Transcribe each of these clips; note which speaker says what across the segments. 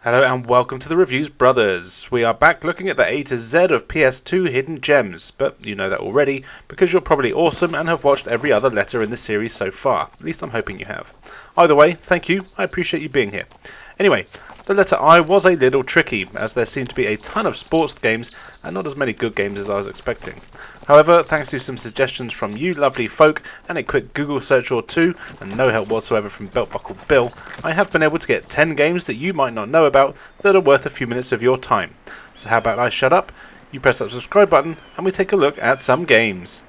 Speaker 1: Hello and welcome to the Reviews Brothers. We are back looking at the A to Z of PS2 Hidden Gems, but you know that already because you're probably awesome and have watched every other letter in the series so far. At least I'm hoping you have. Either way, thank you, I appreciate you being here. Anyway, the letter I was a little tricky, as there seemed to be a ton of sports games and not as many good games as I was expecting. However, thanks to some suggestions from you lovely folk and a quick Google search or two, and no help whatsoever from Belt Buckle Bill, I have been able to get 10 games that you might not know about that are worth a few minutes of your time. So how about I shut up, you press that subscribe button, and we take a look at some games.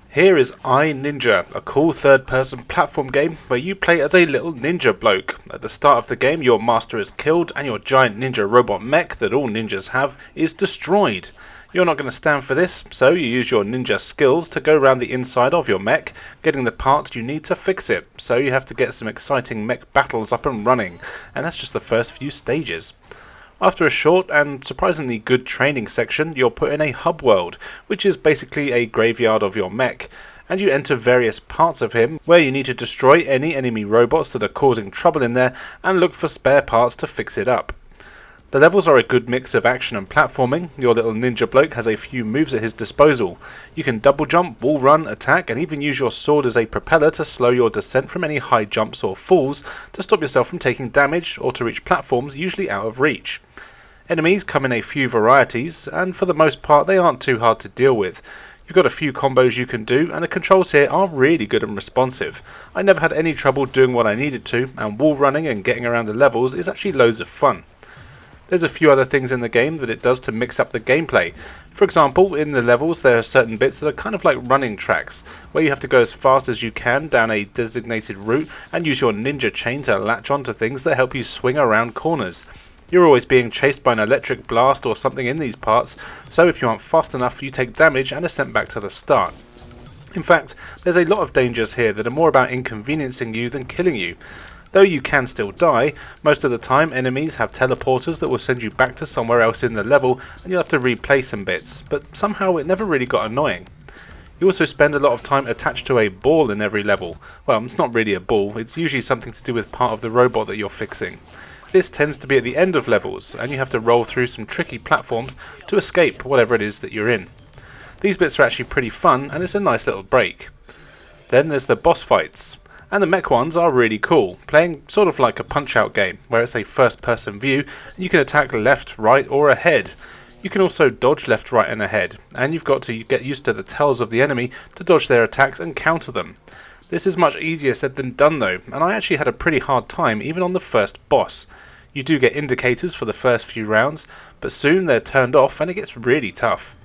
Speaker 1: Here is InuYasha, a cool third-person platform game where you play as a little ninja bloke. At the start of the game, your master is killed and your giant ninja robot mech that all ninjas have is destroyed. You're not going to stand for this, so you use your ninja skills to go around the inside of your mech, getting the parts you need to fix it. So you have to get some exciting mech battles up and running, and that's just the first few stages. After a short and surprisingly good training section, you're put in a hub world, which is basically a graveyard of your mech, and you enter various parts of him where you need to destroy any enemy robots that are causing trouble in there and look for spare parts to fix it up. The levels are a good mix of action and platforming. Your little ninja bloke has a few moves at his disposal. You can double jump, wall run, attack, and even use your sword as a propeller to slow your descent from any high jumps or falls to stop yourself from taking damage or to reach platforms usually out of reach. Enemies come in a few varieties, and for the most part they aren't too hard to deal with. You've got a few combos you can do, and the controls here are really good and responsive. I never had any trouble doing what I needed to, and wall running and getting around the levels is actually loads of fun. There's a few other things in the game that it does to mix up the gameplay. For example, in the levels there are certain bits that are kind of like running tracks, where you have to go as fast as you can down a designated route and use your ninja chain to latch onto things that help you swing around corners. You're always being chased by an electric blast or something in these parts, so if you aren't fast enough you take damage and are sent back to the start. In fact, there's a lot of dangers here that are more about inconveniencing you than killing you. Though you can still die, most of the time enemies have teleporters that will send you back to somewhere else in the level and you'll have to replay some bits, but somehow it never really got annoying. You also spend a lot of time attached to a ball in every level. Well, it's not really a ball, it's usually something to do with part of the robot that you're fixing. This tends to be at the end of levels, and you have to roll through some tricky platforms to escape whatever it is that you're in. These bits are actually pretty fun, and it's a nice little break. Then there's the boss fights, and the mech ones are really cool, playing sort of like a punch-out game, where it's a first-person view, and you can attack left, right, or ahead. You can also dodge left, right, and ahead, and you've got to get used to the tells of the enemy to dodge their attacks and counter them. This is much easier said than done though, and I actually had a pretty hard time even on the first boss. You do get indicators for the first few rounds, but soon they're turned off and it gets really tough.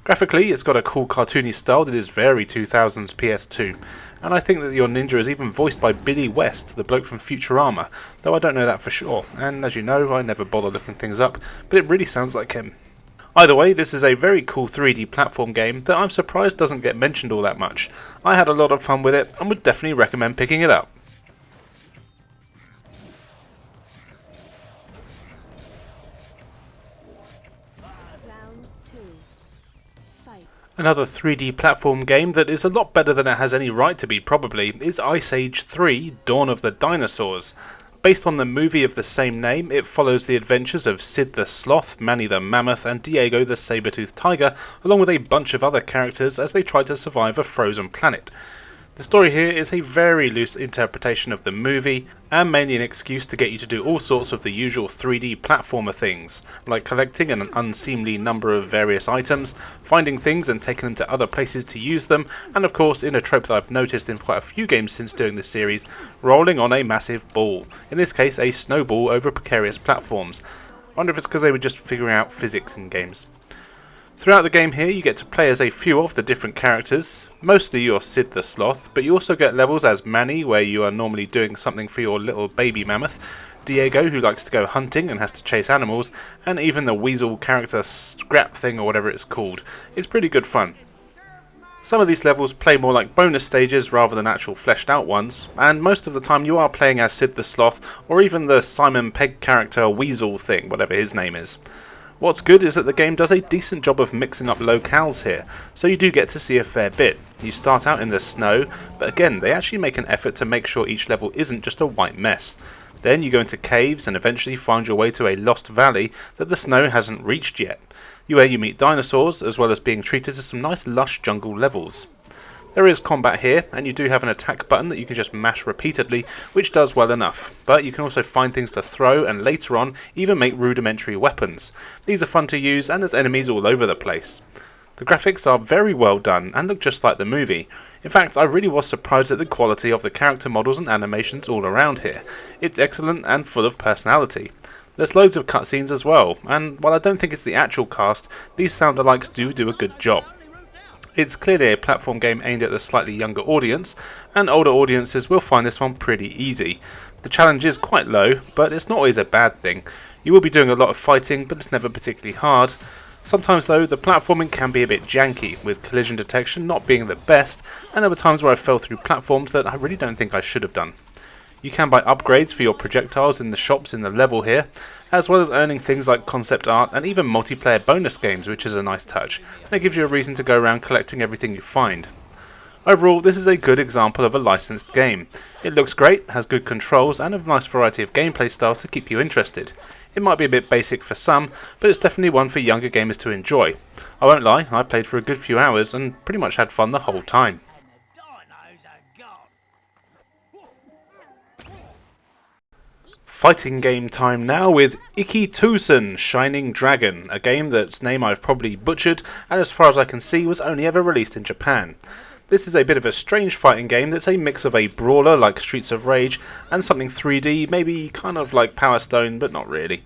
Speaker 1: Graphically, it's got a cool cartoony style that is very 2000s PS2, and I think that your ninja is even voiced by Billy West, the bloke from Futurama, though I don't know that for sure, and as you know, I never bother looking things up, but it really sounds like him. Either way, this is a very cool 3D platform game that I'm surprised doesn't get mentioned all that much. I had a lot of fun with it and would definitely recommend picking it up. Another 3D platform game that is a lot better than it has any right to be probably is Ice Age 3: Dawn of the Dinosaurs. Based on the movie of the same name, it follows the adventures of Sid the Sloth, Manny the Mammoth and Diego the Saber-toothed Tiger, along with a bunch of other characters as they try to survive a frozen planet. The story here is a very loose interpretation of the movie, and mainly an excuse to get you to do all sorts of the usual 3D platformer things, like collecting an unseemly number of various items, finding things and taking them to other places to use them, and of course, in a trope that I've noticed in quite a few games since doing this series, rolling on a massive ball, in this case a snowball over precarious platforms. I wonder if it's because they were just figuring out physics in games. Throughout the game here you get to play as a few of the different characters, mostly you're Sid the Sloth, but you also get levels as Manny where you are normally doing something for your little baby mammoth, Diego who likes to go hunting and has to chase animals, and even the weasel character Scrap thing or whatever it's called. It's pretty good fun. Some of these levels play more like bonus stages rather than actual fleshed out ones, and most of the time you are playing as Sid the Sloth or even the Simon Pegg character Weasel thing, whatever his name is. What's good is that the game does a decent job of mixing up locales here, so you do get to see a fair bit. You start out in the snow, but again they actually make an effort to make sure each level isn't just a white mess. Then you go into caves and eventually find your way to a lost valley that the snow hasn't reached yet, where you meet dinosaurs as well as being treated to some nice lush jungle levels. There is combat here, and you do have an attack button that you can just mash repeatedly, which does well enough, but you can also find things to throw and later on even make rudimentary weapons. These are fun to use and there's enemies all over the place. The graphics are very well done and look just like the movie. In fact, I really was surprised at the quality of the character models and animations all around here. It's excellent and full of personality. There's loads of cutscenes as well, and while I don't think it's the actual cast, these sound-alikes do a good job. It's clearly a platform game aimed at the slightly younger audience, and older audiences will find this one pretty easy. The challenge is quite low, but it's not always a bad thing. You will be doing a lot of fighting, but it's never particularly hard. Sometimes though, the platforming can be a bit janky, with collision detection not being the best, and there were times where I fell through platforms that I really don't think I should have done. You can buy upgrades for your projectiles in the shops in the level here, as well as earning things like concept art and even multiplayer bonus games, which is a nice touch, and it gives you a reason to go around collecting everything you find. Overall, this is a good example of a licensed game. It looks great, has good controls, and a nice variety of gameplay styles to keep you interested. It might be a bit basic for some, but it's definitely one for younger gamers to enjoy. I won't lie, I played for a good few hours and pretty much had fun the whole time. Fighting game time now with Ikki Tousen, Shining Dragon, a game that's name I've probably butchered and as far as I can see was only ever released in Japan. This is a bit of a strange fighting game that's a mix of a brawler like Streets of Rage and something 3D, maybe kind of like Power Stone, but not really.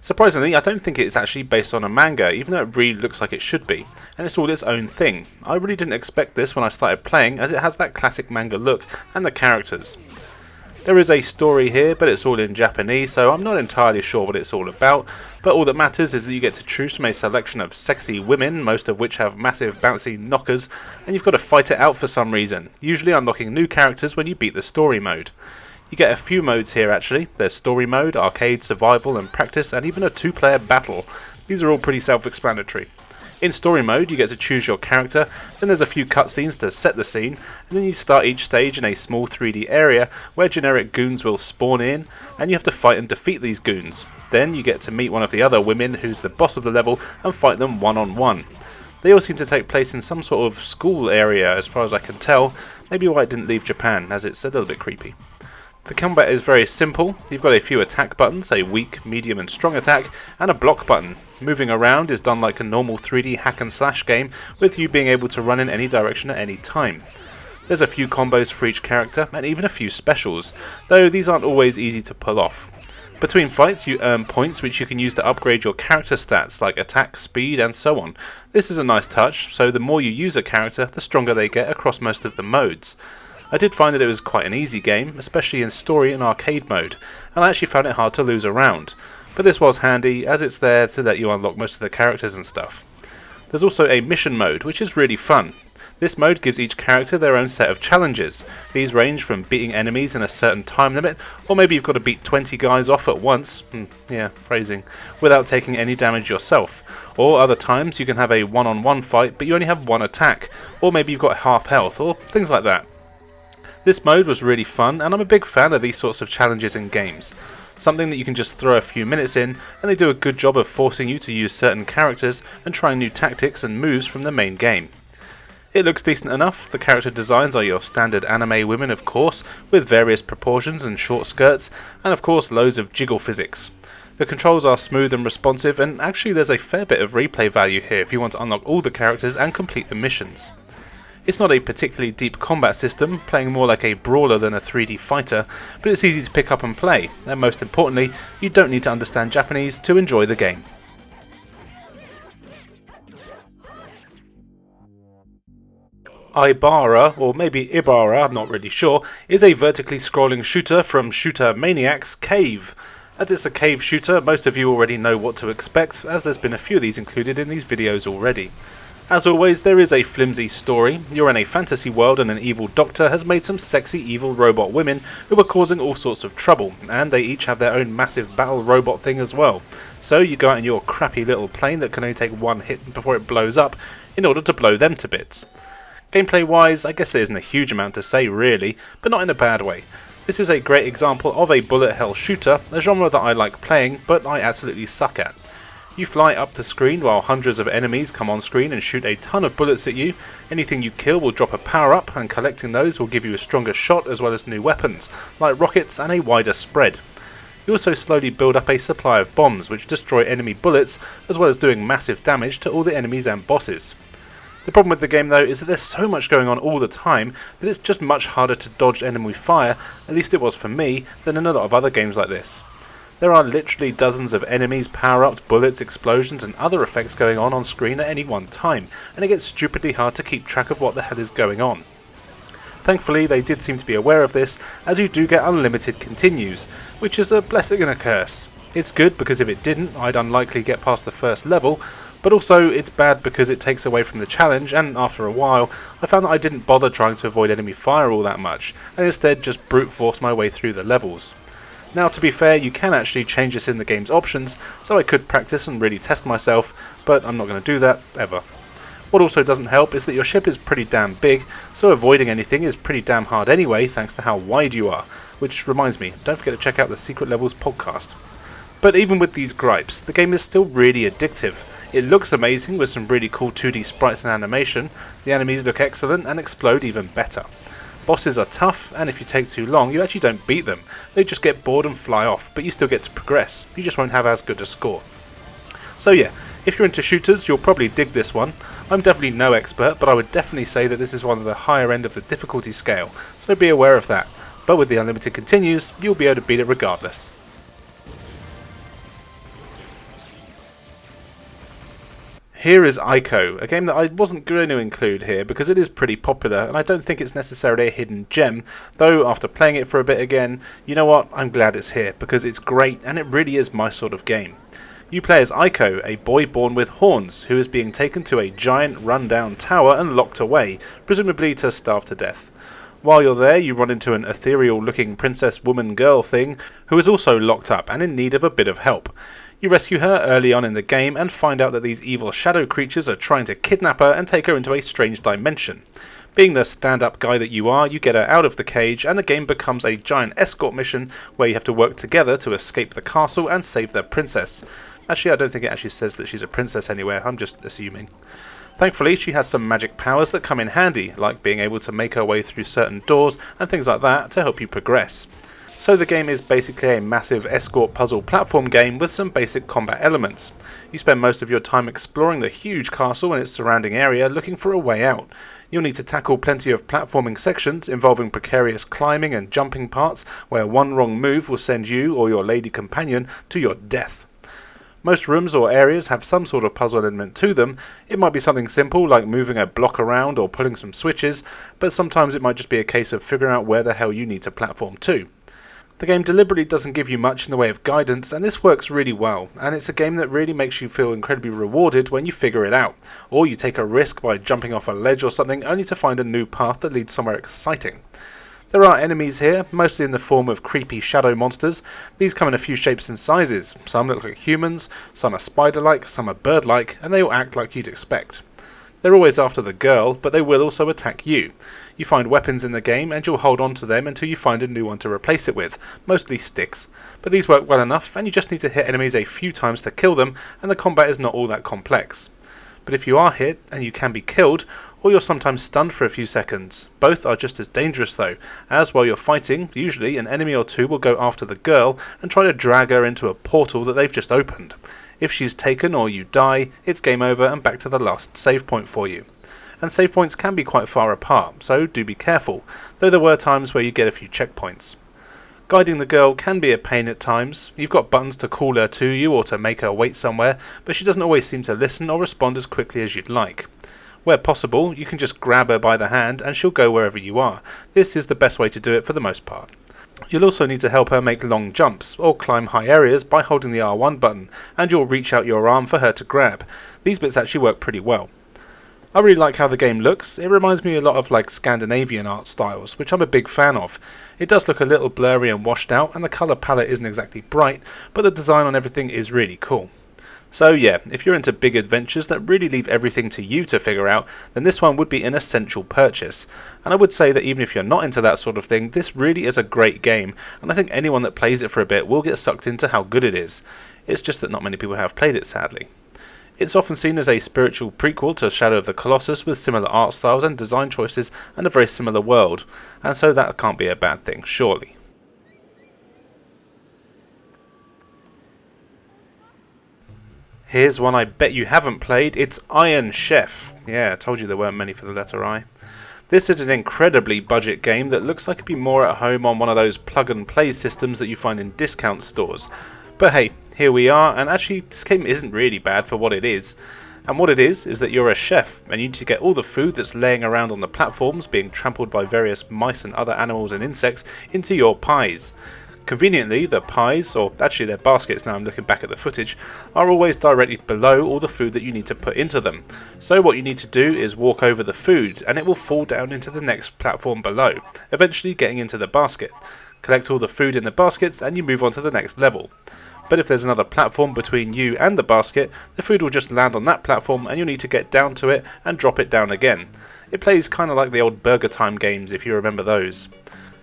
Speaker 1: Surprisingly, I don't think it's actually based on a manga, even though it really looks like it should be, and it's all its own thing. I really didn't expect this when I started playing, as it has that classic manga look and the characters. There is a story here, but it's all in Japanese, so I'm not entirely sure what it's all about, but all that matters is that you get to choose from a selection of sexy women, most of which have massive bouncy knockers, and you've got to fight it out for some reason, usually unlocking new characters when you beat the story mode. You get a few modes here actually. There's story mode, arcade, survival and practice, and even a 2-player battle. These are all pretty self-explanatory. In story mode you get to choose your character, then there's a few cutscenes to set the scene, and then you start each stage in a small 3D area where generic goons will spawn in, and you have to fight and defeat these goons. Then you get to meet one of the other women who's the boss of the level and fight them one-on-one. They all seem to take place in some sort of school area as far as I can tell, maybe why it didn't leave Japan, as it's a little bit creepy. The combat is very simple. You've got a few attack buttons, a weak, medium and strong attack, and a block button. Moving around is done like a normal 3D hack and slash game, with you being able to run in any direction at any time. There's a few combos for each character, and even a few specials, though these aren't always easy to pull off. Between fights you earn points which you can use to upgrade your character stats like attack, speed and so on. This is a nice touch, so the more you use a character, the stronger they get across most of the modes. I did find that it was quite an easy game, especially in story and arcade mode, and I actually found it hard to lose around. But this was handy, as it's there to let you unlock most of the characters and stuff. There's also a mission mode, which is really fun. This mode gives each character their own set of challenges. These range from beating enemies in a certain time limit, or maybe you've got to beat 20 guys off at once, phrasing, without taking any damage yourself. Or other times you can have a one-on-one fight, but you only have one attack, or maybe you've got half health, or things like that. This mode was really fun, and I'm a big fan of these sorts of challenges in games. Something that you can just throw a few minutes in, and they do a good job of forcing you to use certain characters and trying new tactics and moves from the main game. It looks decent enough. The character designs are your standard anime women of course, with various proportions and short skirts, and of course loads of jiggle physics. The controls are smooth and responsive, and actually there's a fair bit of replay value here if you want to unlock all the characters and complete the missions. It's not a particularly deep combat system, playing more like a brawler than a 3D fighter, but it's easy to pick up and play, and most importantly, you don't need to understand Japanese to enjoy the game. Ibara, or maybe Ibara, I'm not really sure, is a vertically scrolling shooter from Shooter Maniac's Cave. As it's a cave shooter, most of you already know what to expect, as there's been a few of these included in these videos already. As always, there is a flimsy story. You're in a fantasy world and an evil doctor has made some sexy evil robot women who are causing all sorts of trouble, and they each have their own massive battle robot thing as well. So you go out in your crappy little plane that can only take one hit before it blows up in order to blow them to bits. Gameplay wise, I guess there isn't a huge amount to say really, but not in a bad way. This is a great example of a bullet hell shooter, a genre that I like playing but I absolutely suck at. You fly up the screen while hundreds of enemies come on screen and shoot a ton of bullets at you. Anything you kill will drop a power up, and collecting those will give you a stronger shot as well as new weapons, like rockets and a wider spread. You also slowly build up a supply of bombs which destroy enemy bullets, as well as doing massive damage to all the enemies and bosses. The problem with the game though is that there's so much going on all the time that it's just much harder to dodge enemy fire, at least it was for me, than in a lot of other games like this. There are literally dozens of enemies, power-ups, bullets, explosions and other effects going on screen at any one time, and it gets stupidly hard to keep track of what the hell is going on. Thankfully they did seem to be aware of this, as you do get unlimited continues, which is a blessing and a curse. It's good because if it didn't, I'd unlikely get past the first level, but also it's bad because it takes away from the challenge, and after a while I found that I didn't bother trying to avoid enemy fire all that much, and instead just brute force my way through the levels. Now to be fair, you can actually change this in the game's options, so I could practice and really test myself, but I'm not going to do that, ever. What also doesn't help is that your ship is pretty damn big, so avoiding anything is pretty damn hard anyway thanks to how wide you are, which reminds me, don't forget to check out the Secret Levels podcast. But even with these gripes, the game is still really addictive. It looks amazing with some really cool 2D sprites and animation, the enemies look excellent and explode even better. Bosses are tough, and if you take too long you actually don't beat them, they just get bored and fly off, but you still get to progress, you just won't have as good a score. So yeah, if you're into shooters you'll probably dig this one. I'm definitely no expert, but I would definitely say that this is one of the higher end of the difficulty scale, so be aware of that, but with the unlimited continues you'll be able to beat it regardless. Here is Ico, a game that I wasn't going to include here because it is pretty popular and I don't think it's necessarily a hidden gem, though after playing it for a bit again, you know what, I'm glad it's here because it's great and it really is my sort of game. You play as Ico, a boy born with horns who is being taken to a giant rundown tower and locked away, presumably to starve to death. While you're there you run into an ethereal looking princess woman girl thing who is also locked up and in need of a bit of help. You rescue her early on in the game and find out that these evil shadow creatures are trying to kidnap her and take her into a strange dimension. Being the stand-up guy that you are, you get her out of the cage and the game becomes a giant escort mission where you have to work together to escape the castle and save their princess. Actually, I don't think it actually says that she's a princess anywhere, I'm just assuming. Thankfully, she has some magic powers that come in handy, like being able to make her way through certain doors and things like that to help you progress. So the game is basically a massive escort puzzle platform game with some basic combat elements. You spend most of your time exploring the huge castle and its surrounding area looking for a way out. You'll need to tackle plenty of platforming sections involving precarious climbing and jumping parts where one wrong move will send you or your lady companion to your death. Most rooms or areas have some sort of puzzle element to them. It might be something simple like moving a block around or pulling some switches, but sometimes it might just be a case of figuring out where the hell you need to platform to. The game deliberately doesn't give you much in the way of guidance, and this works really well, and it's a game that really makes you feel incredibly rewarded when you figure it out, or you take a risk by jumping off a ledge or something only to find a new path that leads somewhere exciting. There are enemies here, mostly in the form of creepy shadow monsters. These come in a few shapes and sizes. Some look like humans, some are spider-like, some are bird-like, and they all act like you'd expect. They're always after the girl, but they will also attack you. You find weapons in the game and you'll hold on to them until you find a new one to replace it with, mostly sticks. But these work well enough and you just need to hit enemies a few times to kill them, and the combat is not all that complex. But if you are hit, and you can be killed, or you're sometimes stunned for a few seconds. Both are just as dangerous though, as while you're fighting, usually an enemy or two will go after the girl and try to drag her into a portal that they've just opened. If she's taken or you die, it's game over and back to the last save point for you. And save points can be quite far apart, so do be careful, though there were times where you get a few checkpoints. Guiding the girl can be a pain at times. You've got buttons to call her to you or to make her wait somewhere, but she doesn't always seem to listen or respond as quickly as you'd like. Where possible, you can just grab her by the hand and she'll go wherever you are. This is the best way to do it for the most part. You'll also need to help her make long jumps or climb high areas by holding the R1 button, and you'll reach out your arm for her to grab. These bits actually work pretty well. I really like how the game looks. It reminds me a lot of like Scandinavian art styles, which I'm a big fan of. It does look a little blurry and washed out, and the colour palette isn't exactly bright, but the design on everything is really cool. So yeah, if you're into big adventures that really leave everything to you to figure out, then this one would be an essential purchase. And I would say that even if you're not into that sort of thing, this really is a great game, and I think anyone that plays it for a bit will get sucked into how good it is. It's just that not many people have played it, sadly. It's often seen as a spiritual prequel to Shadow of the Colossus with similar art styles and design choices and a very similar world, and so that can't be a bad thing, surely. Here's one I bet you haven't played, it's Iron Chef. Yeah, I told you there weren't many for the letter I. This is an incredibly budget game that looks like it'd be more at home on one of those plug and play systems that you find in discount stores. But hey, here we are, and actually this game isn't really bad for what it is. And what it is that you're a chef, and you need to get all the food that's laying around on the platforms, being trampled by various mice and other animals and insects, into your pies. Conveniently, the pies, or actually their baskets now I'm looking back at the footage, are always directly below all the food that you need to put into them. So what you need to do is walk over the food and it will fall down into the next platform below, eventually getting into the basket. Collect all the food in the baskets and you move on to the next level. But if there's another platform between you and the basket, the food will just land on that platform and you'll need to get down to it and drop it down again. It plays kind of like the old Burger Time games if you remember those.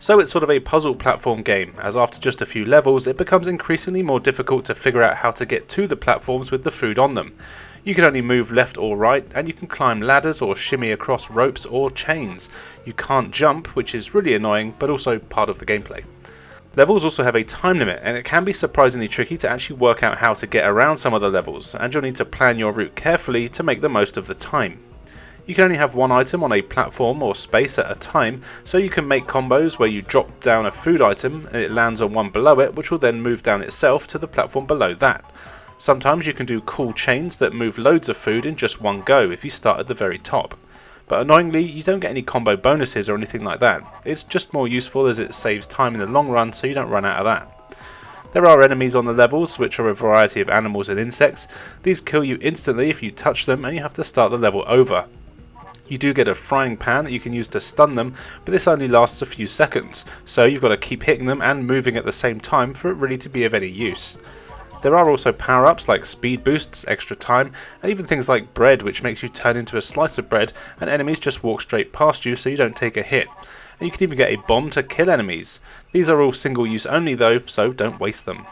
Speaker 1: So it's sort of a puzzle platform game, as after just a few levels it becomes increasingly more difficult to figure out how to get to the platforms with the food on them. You can only move left or right, and you can climb ladders or shimmy across ropes or chains. You can't jump, which is really annoying, but also part of the gameplay. Levels also have a time limit, and it can be surprisingly tricky to actually work out how to get around some of the levels, and you'll need to plan your route carefully to make the most of the time. You can only have one item on a platform or space at a time, so you can make combos where you drop down a food item and it lands on one below it, which will then move down itself to the platform below that. Sometimes you can do cool chains that move loads of food in just one go if you start at the very top. But annoyingly, you don't get any combo bonuses or anything like that. It's just more useful as it saves time in the long run so you don't run out of that. There are enemies on the levels, which are a variety of animals and insects. These kill you instantly if you touch them and you have to start the level over. You do get a frying pan that you can use to stun them, but this only lasts a few seconds, so you've got to keep hitting them and moving at the same time for it really to be of any use. There are also power-ups like speed boosts, extra time, and even things like bread, which makes you turn into a slice of bread and enemies just walk straight past you so you don't take a hit. And you can even get a bomb to kill enemies. These are all single use only though, so don't waste them.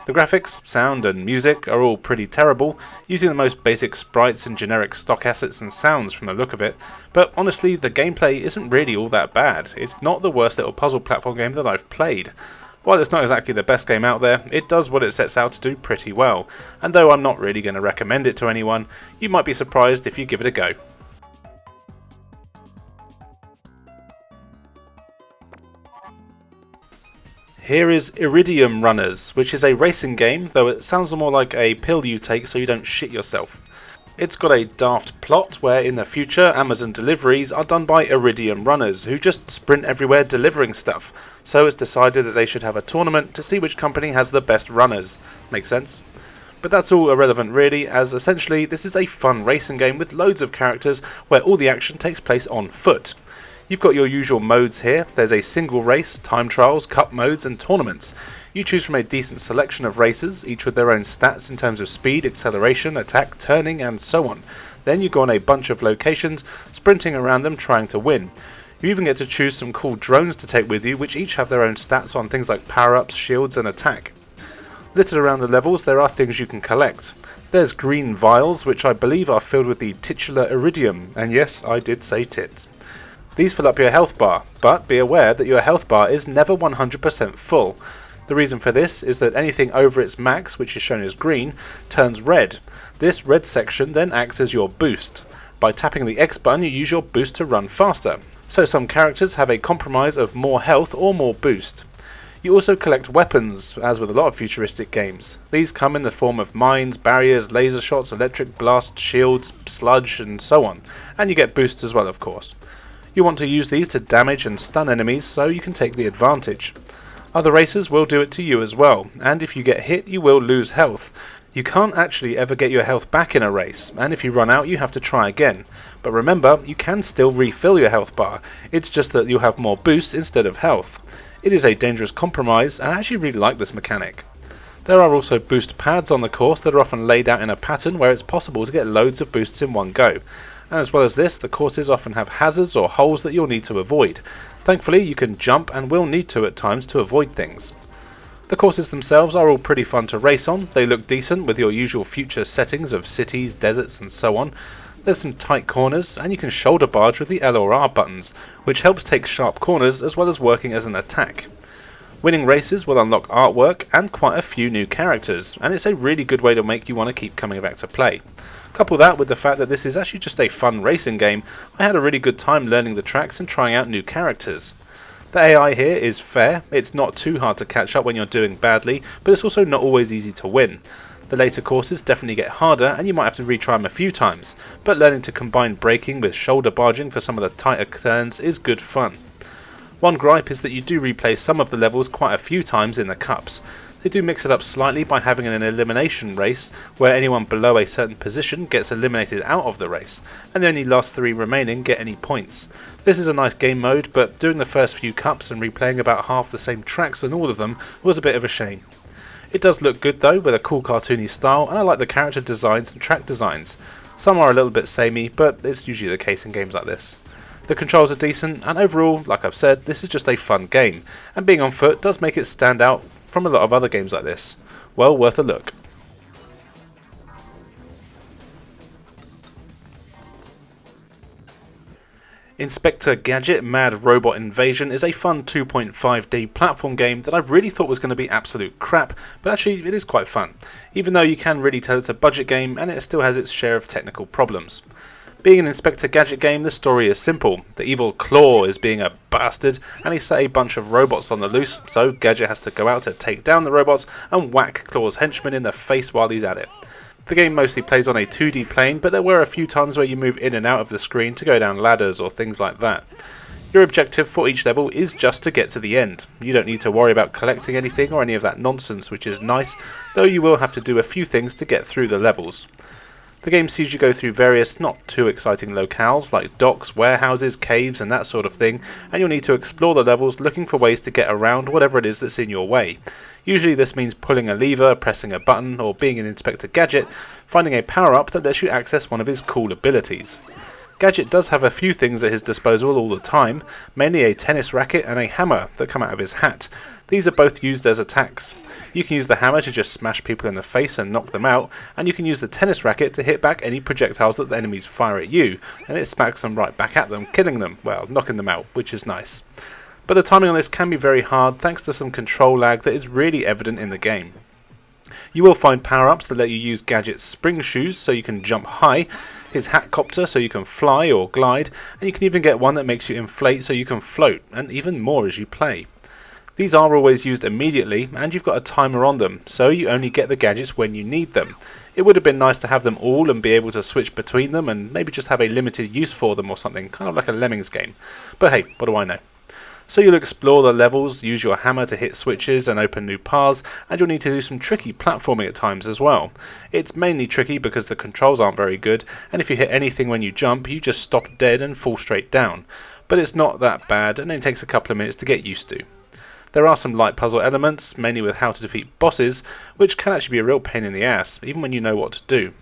Speaker 1: The graphics, sound and music are all pretty terrible, using the most basic sprites and generic stock assets and sounds from the look of it, but honestly the gameplay isn't really all that bad. It's not the worst little puzzle platform game that I've played. While it's not exactly the best game out there, it does what it sets out to do pretty well, and though I'm not really going to recommend it to anyone, you might be surprised if you give it a go. Here is Iridium Runners, which is a racing game, though it sounds more like a pill you take so you don't shit yourself. It's got a daft plot where in the future Amazon deliveries are done by Iridium Runners, who just sprint everywhere delivering stuff, so it's decided that they should have a tournament to see which company has the best runners. Makes sense? But that's all irrelevant really, as essentially this is a fun racing game with loads of characters where all the action takes place on foot. You've got your usual modes here. There's a single race, time trials, cup modes and tournaments. You choose from a decent selection of racers, each with their own stats in terms of speed, acceleration, attack, turning and so on. Then you go on a bunch of locations, sprinting around them trying to win. You even get to choose some cool drones to take with you, which each have their own stats on things like power-ups, shields and attack. Littered around the levels there are things you can collect. There's green vials, which I believe are filled with the titular iridium, and yes, I did say tits. These fill up your health bar, but be aware that your health bar is never 100% full. The reason for this is that anything over its max, which is shown as green, turns red. This red section then acts as your boost. By tapping the X button you use your boost to run faster. So some characters have a compromise of more health or more boost. You also collect weapons, as with a lot of futuristic games. These come in the form of mines, barriers, laser shots, electric blast, shields, sludge and so on. And you get boosts as well of course. You want to use these to damage and stun enemies so you can take the advantage. Other racers will do it to you as well, and if you get hit you will lose health. You can't actually ever get your health back in a race, and if you run out you have to try again. But remember, you can still refill your health bar, it's just that you'll have more boosts instead of health. It is a dangerous compromise, and I actually really like this mechanic. There are also boost pads on the course that are often laid out in a pattern where it's possible to get loads of boosts in one go. And as well as this, the courses often have hazards or holes that you'll need to avoid. Thankfully, you can jump and will need to at times to avoid things. The courses themselves are all pretty fun to race on. They look decent with your usual future settings of cities, deserts and so on. There's some tight corners, and you can shoulder barge with the L or R buttons, which helps take sharp corners as well as working as an attack. Winning races will unlock artwork and quite a few new characters, and it's a really good way to make you want to keep coming back to play. Couple that with the fact that this is actually just a fun racing game, I had a really good time learning the tracks and trying out new characters. The AI here is fair, it's not too hard to catch up when you're doing badly, but it's also not always easy to win. The later courses definitely get harder and you might have to retry them a few times, but learning to combine braking with shoulder barging for some of the tighter turns is good fun. One gripe is that you do replay some of the levels quite a few times in the cups. They do mix it up slightly by having an elimination race, where anyone below a certain position gets eliminated out of the race, and the only last 3 remaining get any points. This is a nice game mode, but doing the first few cups and replaying about half the same tracks on all of them was a bit of a shame. It does look good though, with a cool cartoony style, and I like the character designs and track designs. Some are a little bit samey, but it's usually the case in games like this. The controls are decent, and overall, like I've said, this is just a fun game, and being on foot does make it stand out from a lot of other games like this. Well worth a look. Inspector Gadget Mad Robot Invasion is a fun 2.5D platform game that I really thought was going to be absolute crap, but actually it is quite fun, even though you can really tell it's a budget game and it still has its share of technical problems. Being an Inspector Gadget game, the story is simple. The evil Claw is being a bastard and he's set a bunch of robots on the loose, so Gadget has to go out to take down the robots and whack Claw's henchmen in the face while he's at it. The game mostly plays on a 2D plane, but there were a few times where you move in and out of the screen to go down ladders or things like that. Your objective for each level is just to get to the end. You don't need to worry about collecting anything or any of that nonsense, which is nice, though you will have to do a few things to get through the levels. The game sees you go through various not too exciting locales like docks, warehouses, caves and that sort of thing, and you'll need to explore the levels looking for ways to get around whatever it is that's in your way. Usually this means pulling a lever, pressing a button, or being an Inspector Gadget, finding a power-up that lets you access one of his cool abilities. Gadget does have a few things at his disposal all the time, mainly a tennis racket and a hammer that come out of his hat. These are both used as attacks. You can use the hammer to just smash people in the face and knock them out, and you can use the tennis racket to hit back any projectiles that the enemies fire at you, and it smacks them right back at them, killing them, well, knocking them out, which is nice. But the timing on this can be very hard thanks to some control lag that is really evident in the game. You will find power-ups that let you use Gadget's spring shoes so you can jump high, his hatcopter so you can fly or glide, and you can even get one that makes you inflate so you can float, and even more as you play. These are always used immediately, and you've got a timer on them, so you only get the gadgets when you need them. It would have been nice to have them all and be able to switch between them and maybe just have a limited use for them or something, kind of like a Lemmings game. But hey, what do I know? So you'll explore the levels, use your hammer to hit switches and open new paths, and you'll need to do some tricky platforming at times as well. It's mainly tricky because the controls aren't very good, and if you hit anything when you jump, you just stop dead and fall straight down. But it's not that bad, and it takes a couple of minutes to get used to. There are some light puzzle elements, mainly with how to defeat bosses, which can actually be a real pain in the ass, even when you know what to do.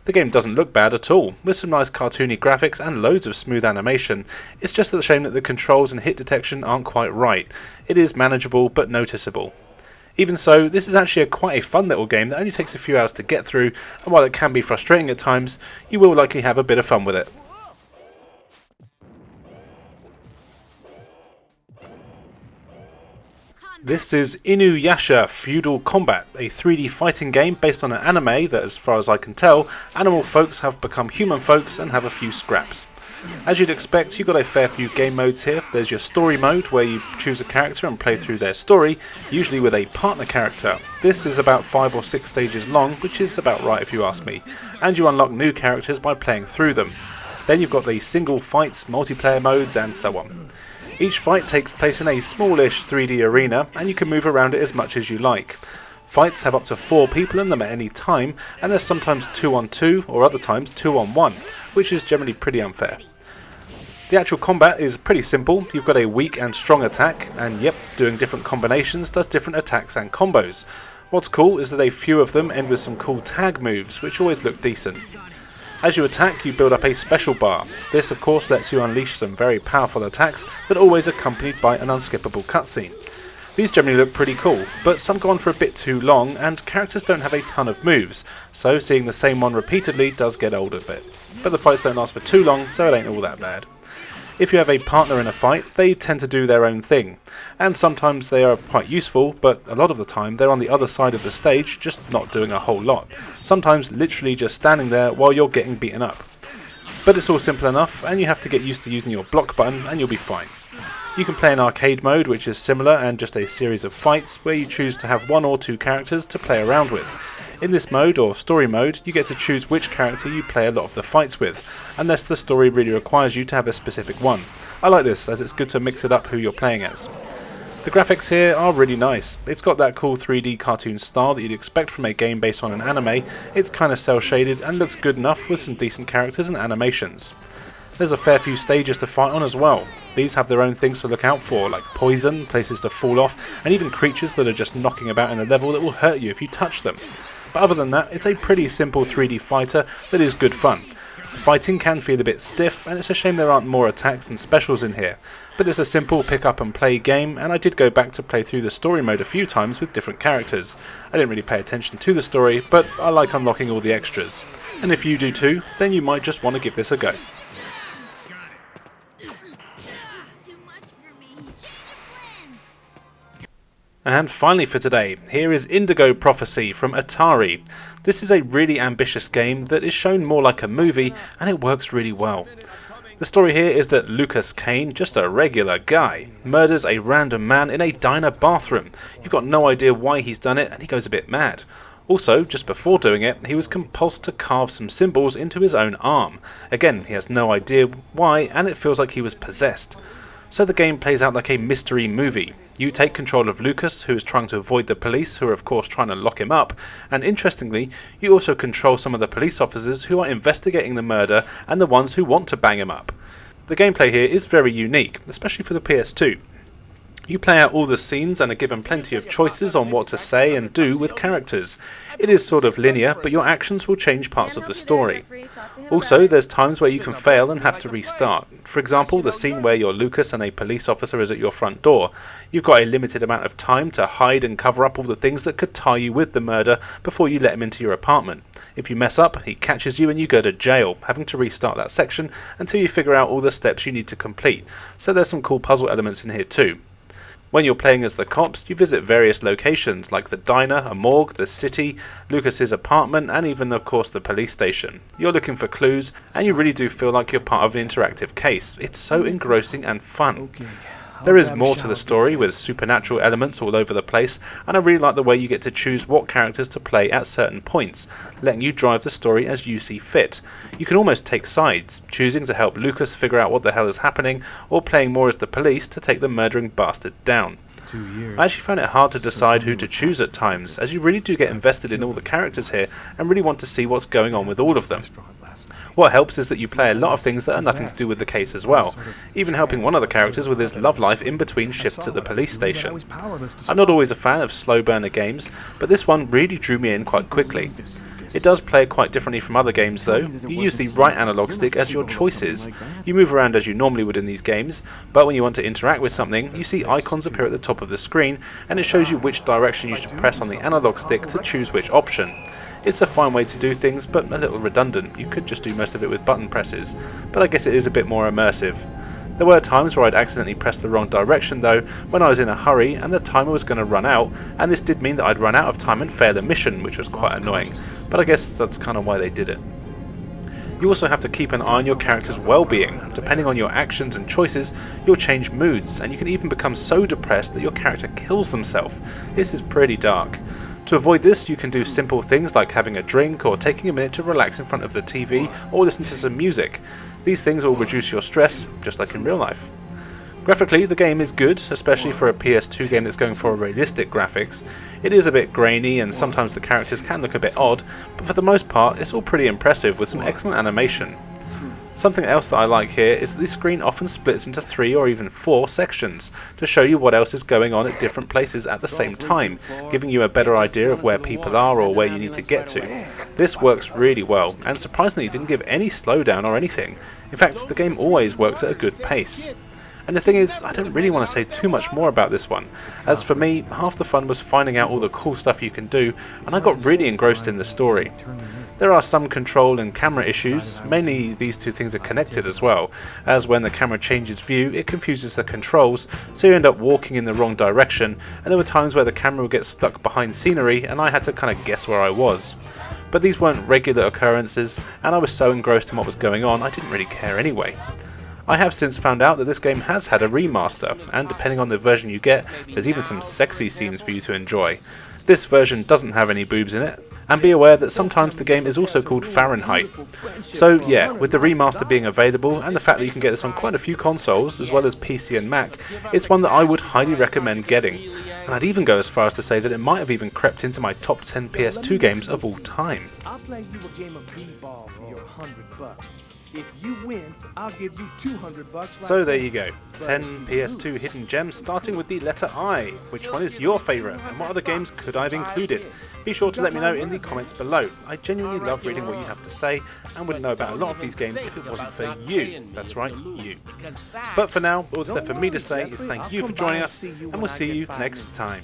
Speaker 1: The game doesn't look bad at all, with some nice cartoony graphics and loads of smooth animation. It's just a shame that the controls and hit detection aren't quite right. It is manageable but noticeable. Even so, this is actually quite a fun little game that only takes a few hours to get through, and while it can be frustrating at times, you will likely have a bit of fun with it. This is InuYasha Feudal Combat, a 3D fighting game based on an anime that, as far as I can tell, animal folks have become human folks and have a few scraps. As you'd expect, you've got a fair few game modes here. There's your story mode, where you choose a character and play through their story, usually with a partner character. This is about 5 or 6 stages long, which is about right if you ask me, and you unlock new characters by playing through them. Then you've got the single fights, multiplayer modes, and so on. Each fight takes place in a smallish 3D arena, and you can move around it as much as you like. Fights have up to 4 people in them at any time, and there's sometimes 2 on 2 or other times 2 on 1, which is generally pretty unfair. The actual combat is pretty simple. You've got a weak and strong attack, and yep, doing different combinations does different attacks and combos. What's cool is that a few of them end with some cool tag moves, which always look decent. As you attack, you build up a special bar. This of course lets you unleash some very powerful attacks that are always accompanied by an unskippable cutscene. These generally look pretty cool, but some go on for a bit too long and characters don't have a ton of moves, so seeing the same one repeatedly does get old a bit. But the fights don't last for too long, so it ain't all that bad. If you have a partner in a fight, they tend to do their own thing, and sometimes they are quite useful, but a lot of the time they're on the other side of the stage just not doing a whole lot, sometimes literally just standing there while you're getting beaten up. But it's all simple enough, and you have to get used to using your block button and you'll be fine. You can play in arcade mode, which is similar and just a series of fights where you choose to have one or two characters to play around with. In this mode, or story mode, you get to choose which character you play a lot of the fights with, unless the story really requires you to have a specific one. I like this, as it's good to mix it up who you're playing as. The graphics here are really nice. It's got that cool 3D cartoon style that you'd expect from a game based on an anime. It's kinda cel shaded and looks good enough with some decent characters and animations. There's a fair few stages to fight on as well. These have their own things to look out for, like poison, places to fall off, and even creatures that are just knocking about in a level that will hurt you if you touch them. But other than that, it's a pretty simple 3D fighter that is good fun. The fighting can feel a bit stiff, and it's a shame there aren't more attacks and specials in here. But it's a simple pick up and play game, and I did go back to play through the story mode a few times with different characters. I didn't really pay attention to the story, but I like unlocking all the extras. And if you do too, then you might just want to give this a go. And finally for today, here is Indigo Prophecy from Atari. This is a really ambitious game that is shown more like a movie, and it works really well. The story here is that Lucas Kane, just a regular guy, murders a random man in a diner bathroom. You've got no idea why he's done it, and he goes a bit mad. Also, just before doing it, he was compelled to carve some symbols into his own arm. Again, he has no idea why, and it feels like he was possessed. So the game plays out like a mystery movie. You take control of Lucas, who is trying to avoid the police, who are of course trying to lock him up, and interestingly, you also control some of the police officers who are investigating the murder and the ones who want to bang him up. The gameplay here is very unique, especially for the PS2. You play out all the scenes and are given plenty of choices on what to say and do with characters. It is sort of linear, but your actions will change parts of the story. Also, there's times where you can fail and have to restart. For example, the scene where you're Lucas and a police officer is at your front door. You've got a limited amount of time to hide and cover up all the things that could tie you with the murder before you let him into your apartment. If you mess up, he catches you and you go to jail, having to restart that section until you figure out all the steps you need to complete. So there's some cool puzzle elements in here too. When you're playing as the cops, you visit various locations like the diner, a morgue, the city, Lucas's apartment, and even of course the police station. You're looking for clues, and you really do feel like you're part of an interactive case. It's so engrossing and fun. There is more to the story, with supernatural elements all over the place, and I really like the way you get to choose what characters to play at certain points, letting you drive the story as you see fit. You can almost take sides, choosing to help Lucas figure out what the hell is happening, or playing more as the police to take the murdering bastard down. I actually found it hard to decide who to choose at times, as you really do get invested in all the characters here, and really want to see what's going on with all of them. What helps is that you play a lot of things that are nothing to do with the case as well, even helping one of the characters with his love life in between shifts at the police station. I'm not always a fan of slow burner games, but this one really drew me in quite quickly. It does play quite differently from other games though. You use the right analog stick as your choice is. You move around as you normally would in these games, but when you want to interact with something, you see icons appear at the top of the screen, and it shows you which direction you should press on the analog stick to choose which option. It's a fine way to do things, but a little redundant. You could just do most of it with button presses, but I guess it is a bit more immersive. There were times where I'd accidentally pressed the wrong direction though, when I was in a hurry and the timer was going to run out, and this did mean that I'd run out of time and fail a mission, which was quite annoying, but I guess that's kind of why they did it. You also have to keep an eye on your character's well-being. Depending on your actions and choices, you'll change moods, and you can even become so depressed that your character kills themselves. This is pretty dark. To avoid this, you can do simple things like having a drink or taking a minute to relax in front of the TV or listen to some music. These things will reduce your stress, just like in real life. Graphically, the game is good, especially for a PS2 game that's going for realistic graphics. It is a bit grainy and sometimes the characters can look a bit odd, but for the most part it's all pretty impressive with some excellent animation. Something else that I like here is that the screen often splits into 3 or even 4 sections to show you what else is going on at different places at the same time, giving you a better idea of where people are or where you need to get to. This works really well, and surprisingly didn't give any slowdown or anything. In fact, the game always works at a good pace. And the thing is, I don't really want to say too much more about this one, as for me, half the fun was finding out all the cool stuff you can do, and I got really engrossed in the story. There are some control and camera issues, mainly these two things are connected as well, as when the camera changes view it confuses the controls, so you end up walking in the wrong direction, and there were times where the camera would get stuck behind scenery and I had to kind of guess where I was. But these weren't regular occurrences, and I was so engrossed in what was going on I didn't really care anyway. I have since found out that this game has had a remaster, and depending on the version you get, there's even some sexy scenes for you to enjoy. This version doesn't have any boobs in it, and be aware that sometimes the game is also called Fahrenheit. So yeah, with the remaster being available, and the fact that you can get this on quite a few consoles, as well as PC and Mac, it's one that I would highly recommend getting. And I'd even go as far as to say that it might have even crept into my top 10 PS2 games of all time.
Speaker 2: I'll play you a game of b-ball for your $100. If you win, I'll give you $200.
Speaker 1: So there you go, 10 PS2 hidden gems starting with the letter I. Which one is your favourite, and what other games could I have included? Be sure to let me know in the comments below. I genuinely love reading what you have to say, and wouldn't know about a lot of these games if it wasn't for you. That's right, you. But for now, all that's left for me to say is thank you for joining us, and we'll see you next time.